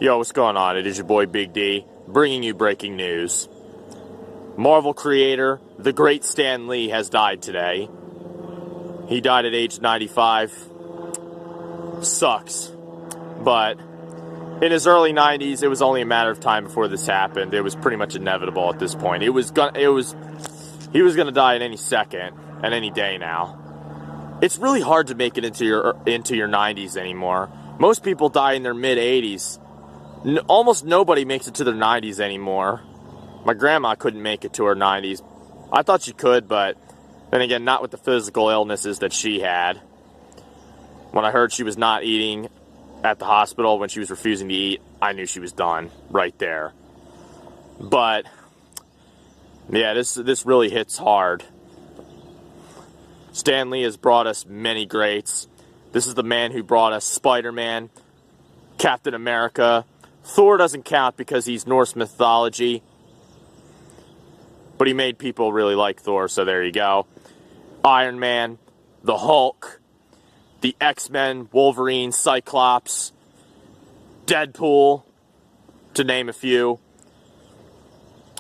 Yo, what's going on? It is your boy Big D, bringing you breaking news. Marvel creator, the great Stan Lee, has died today. He died at age 95. Sucks. But in his early 90s, it was only a matter of time before this happened. It was pretty much inevitable at this point. He was gonna die at any second, at any day now. It's really hard to make it into your 90s anymore. Most people die in their mid 80s. Almost nobody makes it to their 90s anymore. My grandma couldn't make it to her 90s. I thought she could, but then again, not with the physical illnesses that she had. When I heard she was not eating at the hospital when she was refusing to eat, I knew she was done right there. But yeah, this really hits hard. Stan Lee has brought us many greats. This is the man who brought us Spider-Man, Captain America. Thor doesn't count because he's Norse mythology, but he made people really like Thor, so there you go. Iron Man, the Hulk, the X-Men, Wolverine, Cyclops, Deadpool, to name a few.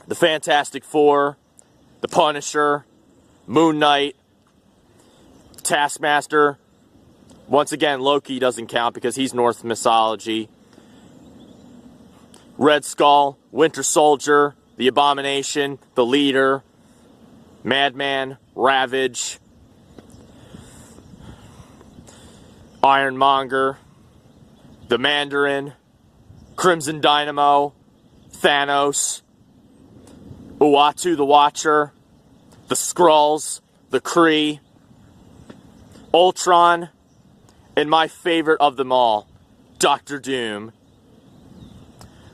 The Fantastic Four, the Punisher, Moon Knight, Taskmaster. Once again, Loki doesn't count because he's Norse mythology. Red Skull, Winter Soldier, the Abomination, the Leader, Madman, Ravage, Ironmonger, the Mandarin, Crimson Dynamo, Thanos, Uatu the Watcher, the Skrulls, the Kree, Ultron, and my favorite of them all, Doctor Doom.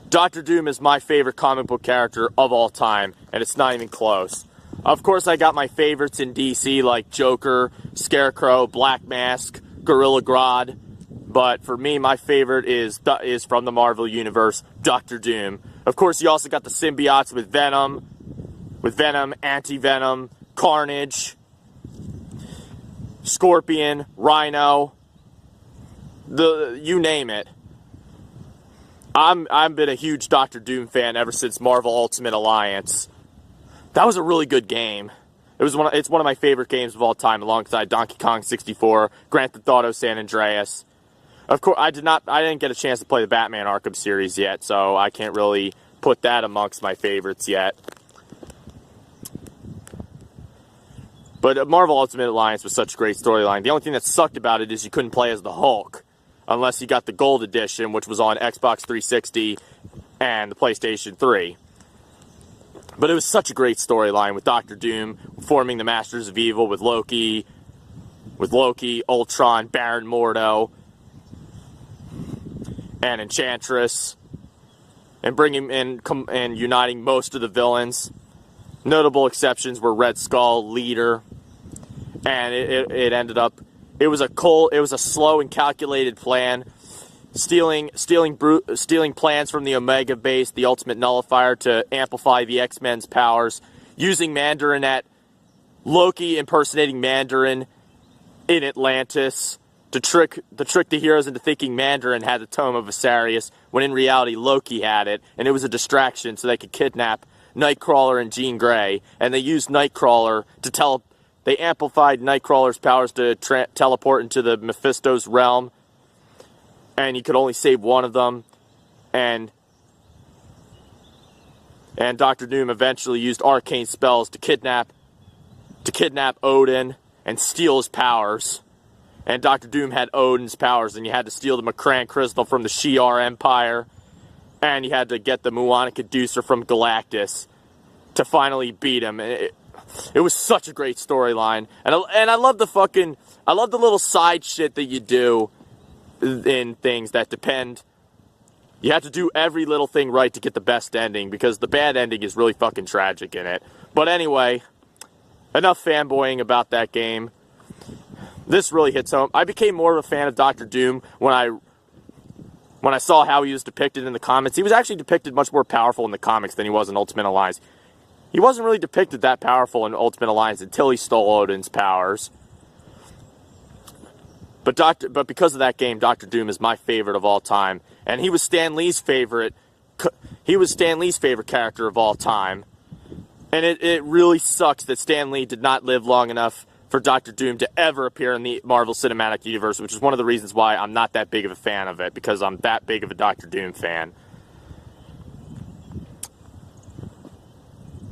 Doctor Doom is my favorite comic book character of all time, and it's not even close. Of course, I got my favorites in DC like Joker, Scarecrow, Black Mask, Gorilla Grodd, but for me, my favorite is from the Marvel Universe, Doctor Doom. Of course, you also got the symbiotes with Venom, Anti-Venom, Carnage, Scorpion, Rhino, you name it. I've been a huge Doctor Doom fan ever since Marvel Ultimate Alliance. That was a really good game. It's one of my favorite games of all time, alongside Donkey Kong 64, Grand Theft Auto San Andreas. Of course, I didn't get a chance to play the Batman Arkham series yet, so I can't really put that amongst my favorites yet. But Marvel Ultimate Alliance was such a great storyline. The only thing that sucked about it is you couldn't play as the Hulk, unless you got the Gold Edition, which was on Xbox 360 and the PlayStation 3. But it was such a great storyline with Doctor Doom forming the Masters of Evil with Loki, Ultron, Baron Mordo, and Enchantress, and bringing in and uniting most of the villains. Notable exceptions were Red Skull, Leader, and it ended up. It was a slow and calculated plan, stealing plans from the Omega base, the Ultimate Nullifier, to amplify the X-Men's powers, using Mandarin Loki impersonating Mandarin in Atlantis to trick the heroes into thinking Mandarin had the Tome of Asarius, when in reality Loki had it, and it was a distraction so they could kidnap Nightcrawler and Jean Grey, and they used Nightcrawler to They amplified Nightcrawler's powers to teleport into the Mephisto's realm, and you could only save one of them. And Doctor Doom eventually used arcane spells to kidnap Odin and steal his powers. And Doctor Doom had Odin's powers, and you had to steal the Macran crystal from the Shi'ar Empire, and you had to get the Muana Caducer from Galactus to finally beat him. It was such a great storyline, and I love the little side shit that you do in things that depend. You have to do every little thing right to get the best ending, because the bad ending is really fucking tragic in it. But anyway, enough fanboying about that game. This really hits home. I became more of a fan of Doctor Doom when I saw how he was depicted in the comics. He was actually depicted much more powerful in the comics than he was in Ultimate Alliance. He wasn't really depicted that powerful in Ultimate Alliance until he stole Odin's powers. But because of that game, Doctor Doom is my favorite of all time, and he was Stan Lee's favorite. He was Stan Lee's favorite character of all time, and it really sucks that Stan Lee did not live long enough for Doctor Doom to ever appear in the Marvel Cinematic Universe, which is one of the reasons why I'm not that big of a fan of it, because I'm that big of a Doctor Doom fan.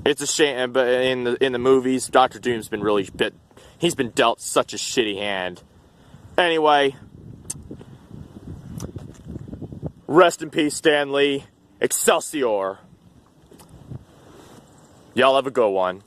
It's a shame, but in the movies, Doctor Doom's been he's been dealt such a shitty hand. Anyway, rest in peace, Stan Lee. Excelsior. Y'all have a good one.